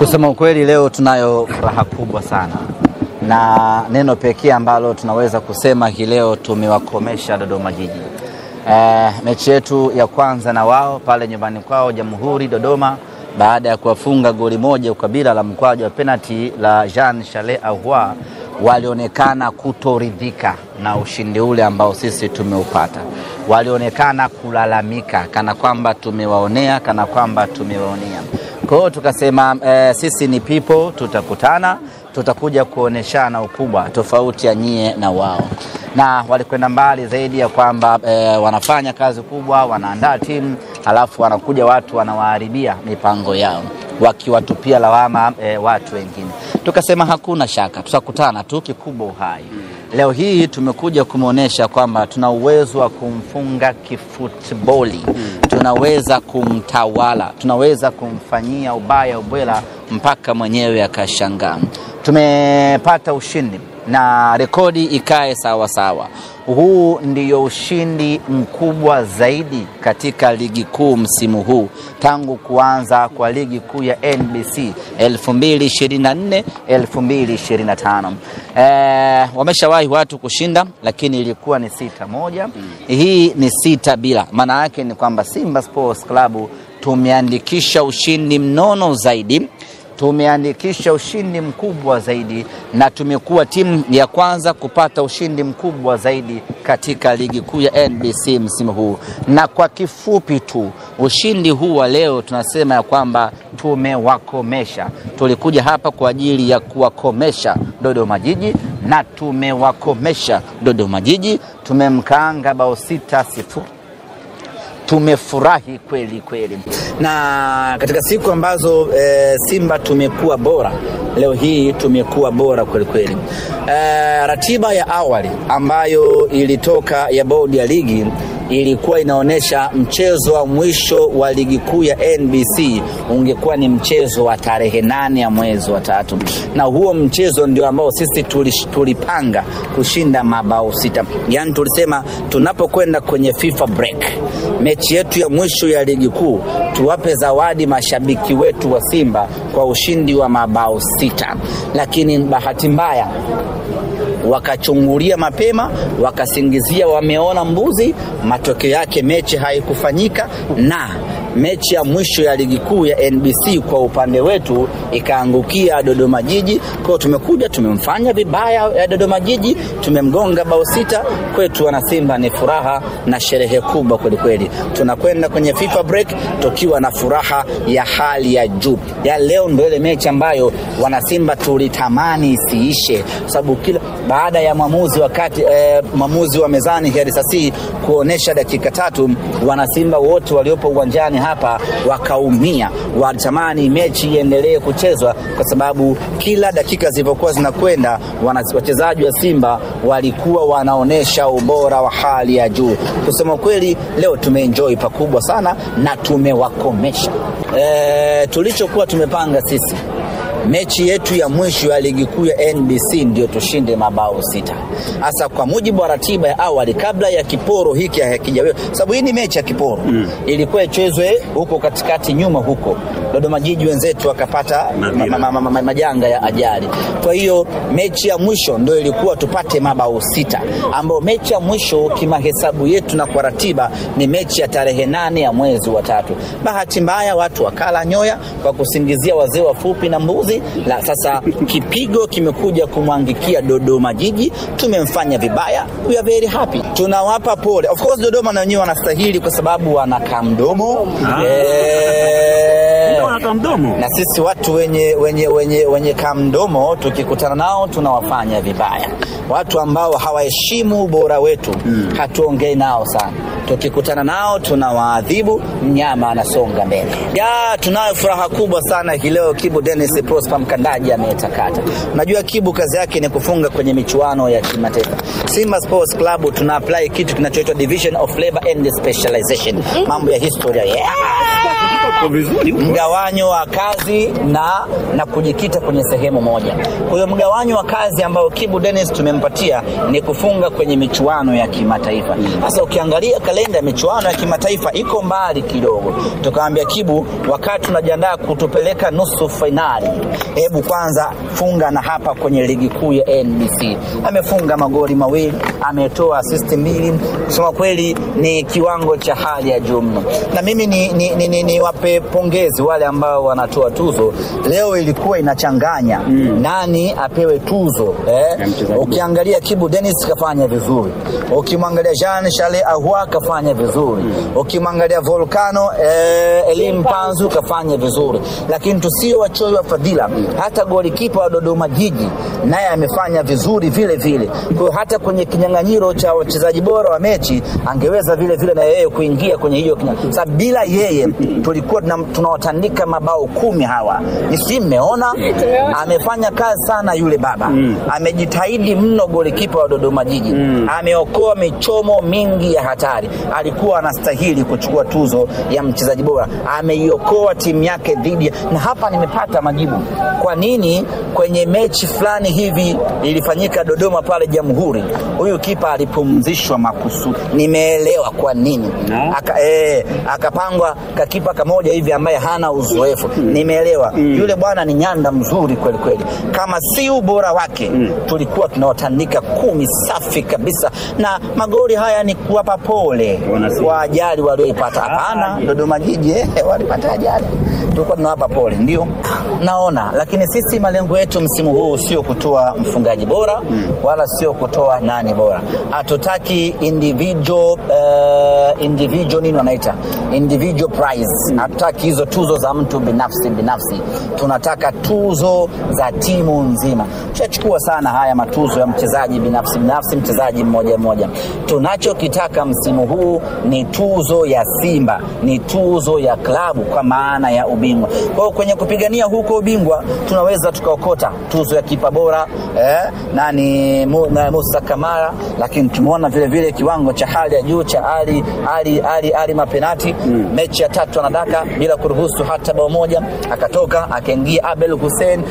Kusema ukweli leo tunayo furaha kubwa sana. Na neno pekee ambalo tunaweza kusema hii leo tumewakomesha Dodoma Jiji. Mechi yetu ya kwanza na wao pale nyumbani kwao Jamhuri Dodoma, baada ya kuwafunga goli moja ukabila la mkwaju wa penalty la Jean Charles Ahoua, walionekana kutoridhika na ushindi ule ambao sisi tumeupata. Walionekana kulalamika kana kwamba tumewaonea, kana kwamba tumewaonea. Kwa hiyo tukasema sisi ni people, tutakutana, tutakuja kuoneshana ukubwa tofauti ya nyie na wao. Na walikwenda mbali zaidi ya kwamba wanafanya kazi kubwa, wanaandaa timu, halafu wanakuja watu wanawaharibia mipango yao, wakiwatupia lawama watu wengine. Tukasema hakuna shaka, tutakutana tu, kikubwa uhai. Leo hii tumekuja kumuonesha kwamba tuna uwezo wa kumfunga kifutboli, tunaweza kumtawala, tunaweza kumfanyia ubaya ubwela mpaka mwenyewe akashangaa. Tumepata ushindi na rekodi ikae sawa sawa. Huu ndiyo ushindi mkubwa zaidi katika ligi kuu msimu huu tangu kuanza kwa ligi kuu ya NBC 2024-2025. Wameshawahi watu kushinda, lakini ilikuwa ni 6-1. Hii ni 6-0. Maana yake ni kwamba Simba Sports Club tumeandikisha ushindi mnono zaidi, tumeandikisha ushindi mkubwa zaidi, na tumekuwa timu ya kwanza kupata ushindi mkubwa zaidi katika ligi kuu ya NBC msimu huu. Na kwa kifupi tu, ushindi huu wa leo tunasema ya kwamba tumewakomesha. Tulikuja hapa kwa ajili ya kuwakomesha Dodoma Jiji, na tumewakomesha Dodoma Jiji. Tumemkaanga bao 6-0. Tumefurahi kweli kweli. Na katika siku ambazo Simba tumekuwa bora, leo hii tumekuwa bora kweli kweli. Ratiba ya awali ambayo ilitoka ya bodi ya ligi ilikuwa inaonesha mchezo wa mwisho wa ligi kuu ya NBC ungekuwa ni mchezo wa tarehe 8 ya mwezi wa 3. Na huo mchezo ndio ambao sisi tulipanga kushinda mabao 6. Yaani tulisema tunapokwenda kwenye FIFA break, mechi yetu ya mwisho ya ligi kuu, tuwape zawadi mashabiki wetu wa Simba kwa ushindi wa mabao 6. Lakini bahati mbaya wakachungulia mapema, wakasingizia wameona mbuzi. Matokeo yake mechi haikufanyika, na mechi ya mwisho ya ligi kuu ya NBC kwa upande wetu ikaangukia Dodoma Jiji. Kwa tumekuja tumemfanya vibaya ya Dodoma Jiji, tumemgonga bao 6. Kwetu wana Simba ni furaha na sherehe kubwa kweli kweli. Tunakwenda kwenye FIFA break tukiwa na furaha ya hali ya juu. Ya leo ndio ile mechi ambayo wana Simba tulitamani isiishe, sababu kila baada ya mwamuzi wa mezani Herisasi kuonesha dakika 3, wana Simba wote waliopo uwanjani hapa wakaumia. Walitamani mechi iendelee kuchezwa, kwa sababu kila dakika zilizokuwa zinakwenda wachezaji wa Simba walikuwa wanaonesha ubora wa hali ya juu. Kusema kweli leo tumeenjoy pakubwa sana na tumewakomesha. Tulichokuwa tumepanga sisi, mechi yetu ya mwisho ya ligi kuu ya NBC ndio tushinde mabao 6. Hasa kwa mujibu wa ratiba ya awali, kabla ya kiporo hiki hakijawepo, sababu hii ni mechi ya kiporo. Ilikuwa ichezwe huko katikati nyuma huko. Dodoma Jiji wenzetu wakapata majanga ya ajali. Kwa hiyo mechi ya mwisho ndio ilikuwa tupate mabao 6, ambao mechi ya mwisho kimahesabu yetu na kwa ratiba ni mechi ya tarehe 8 ya mwezi wa 3. Bahati mbaya watu wakala nyoya kwa kusingizia wazee wafupi na mbuzi. La, sasa kipigo kimekuja kumwangikia Dodoma Jiji. Tumemfanya vibaya. We are very happy. Tunawapa pole. Of course Dodoma na wenyewe wanastahili kwa sababu wanakaa mdomo. Na sisi watu wenye kamdomo tukikutana nao tunawafanya vibaya. Watu ambao hawaheshimu ubora wetu hatuongei nao sana. Tukikutana nao tunawaadhibu, mnyama anasonga mbele. Tunayo furaha kubwa sana hii leo. Kibu Dennis Prosper Mkandaji ametakata. Unajua Kibu kazi yake ni kufunga kwenye michuano ya kimataifa. Simba Sports Club tuna apply kitu kinachoitwa Division of Labor and Specialization. Mambo ya historia. Mgawanyo wa kazi na kujikita kwenye sehemu moja. Kwa hiyo mgawanyo wa kazi ambao Kibu Dennis tumempatia ni kufunga kwenye michuano ya kimataifa. Sasa ukiangalia kalenda ya michuano ya kimataifa iko mbali kidogo. Tukamwambia Kibu, wakati tunajiandaa kutupeleka nusu finali, hebu kwanza funga na hapa kwenye ligi kuu ya NBC. Amefunga magoli mawili, ametoa assist 2. Kusema kweli ni kiwango cha hali ya juu. Na mimi ni wape pongezi wale ambao wanatoa tuzo. Leo ilikuwa inachanganya nani apewe tuzo. Ukiangalia Kibu Dennis kafanya vizuri. Ukimwangalia Jean Charles Ahoua kafanya vizuri. Ukimwangalia Volcano Elim Panzu kafanya vizuri. Lakini tusio wachoyo wa fadhila, hata golikipa wa Dodoma Jiji naye amefanya vizuri vile vile. Kwa hata kwenye kinyang'anyiro cha wachezaji bora wa mechi angeweza vile vile na yeye kuingia kwenye hiyo. Sababu bila yeye tulikuwa tunawatandika mabao 10 hawa. Nisi mmeona amefanya kazi sana yule baba. Amejitahidi mno golikipa wa Dodoma Jiji. Ameokoa michomo mingi ya hatari. Alikuwa anastahili kuchukua tuzo ya mchezaji bora. Ameiokoa timu yake dhidi. Na hapa nimepata majibu. Kwa nini kwenye mechi fulani hivi ilifanyika Dodoma pale Jamhuri, huyu kipa alipumzishwa makusudi? Nimeelewa kwa nini. Akapangwa kakipa kamoja hivi ambaye hana uzoefu. Nimeelewa. Yule bwana ni nyanda mzuri kweli kweli. Kama si ubora wake tulikuwa tunawatandika 10 safi kabisa. Na magoli haya ni kuwapa pole kwa ajali walioipata. Hapana, Dodoma Jiji walipata ajali, tulikuwa tunawapa pole, ndio naona. Lakini sisi malengo yetu msimu huu sio kutoa mfungaji bora wala sio kutoa nani bora. Hatutaki individual nini wanaita individual prize. Hatutaki hizo tuzo za mtu binafsi. Tunataka tuzo za timu nzima. Tuchukua sana haya matuzo ya mchezaji binafsi, mchezaji mmoja. Tunachokitaka msimu huu ni tuzo ya Simba, ni tuzo ya klabu kwa maana ya ubingwa. Kwa kwenye kupigania huko ubingwa tunaweza tukaokota tuzo ya kipa bora nani Musa Kamara, lakini tumeona vile vile kiwango cha hali ya juu cha Ali Mapenati. Mechi ya 3 anadaka bila kuruhusu hata bao moja, akatoka akaingia Abel Hussein.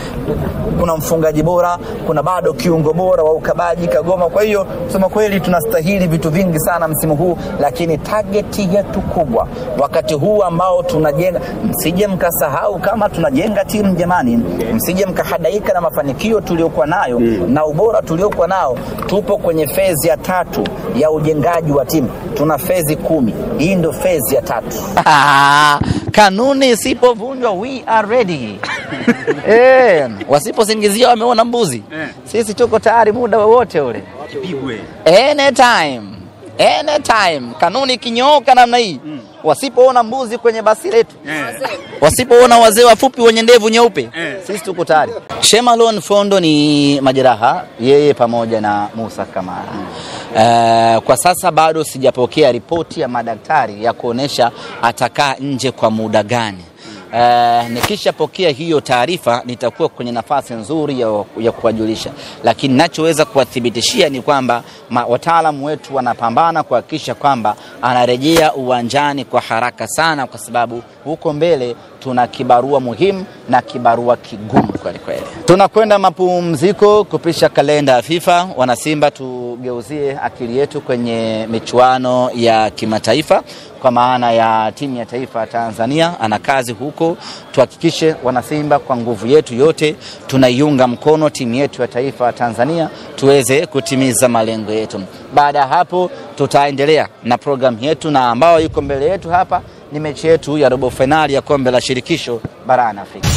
Kuna mfungaji bora, kuna bado kiungo bora wa ukabaji Kagoma. Kwa hiyo kusema kweli tunastahili vitu vingi sana msimu huu, lakini target yetu kubwa wakati huu ambao tunajenga, msije mkasahau kama tunajenga timu jamani, msije mkahadaika na mafanikio tuliokuwa nayo na ubora tuliokuwa nao. Tupo kwenye phase ya 3 ya ujengaji wa timu. Tuna phase 10. Hii ndio phase ya 3. Kanuni isipovunjwa we are ready. Wasiposingizia wameona mbuzi. Sisi tuko tayari muda wowote ule. Kipigwe. Anytime. Kanuni kinyooka namna hii. Wasipoona mbuzi kwenye basi letu, wasipoona wazee wafupi wenye ndevu nyeupe, sisi tuko tayari. Shemalon Fondo ni majeraha, yeye pamoja na Musa Kamara. Kwa sasa bado sijapokea ripoti ya madaktari ya kuonesha atakaa nje kwa muda gani. Nikishapokea hiyo taarifa nitakuwa kwenye nafasi nzuri ya kuwajulisha, lakini ninachoweza kuwathibitishia ni kwamba wataalamu wetu wanapambana kuhakikisha kwamba anarejea uwanjani kwa haraka sana, kwa sababu huko mbele tuna kibarua muhimu na kibarua kigumu kweli kweli. Tunakwenda mapumziko kupisha kalenda ya FIFA. Wana Simba, tugeuzie akili yetu kwenye michuano ya kimataifa kwa maana ya timu ya taifa ya Tanzania. Ana kazi huko, tuhakikishe wana Simba kwa nguvu yetu yote tunaiunga mkono timu yetu ya taifa ya Tanzania tuweze kutimiza malengo yetu. Baada ya hapo tutaendelea na program yetu, na ambao yuko mbele yetu hapa ni mechi yetu ya robo finali ya kombe la shirikisho barani Afrika.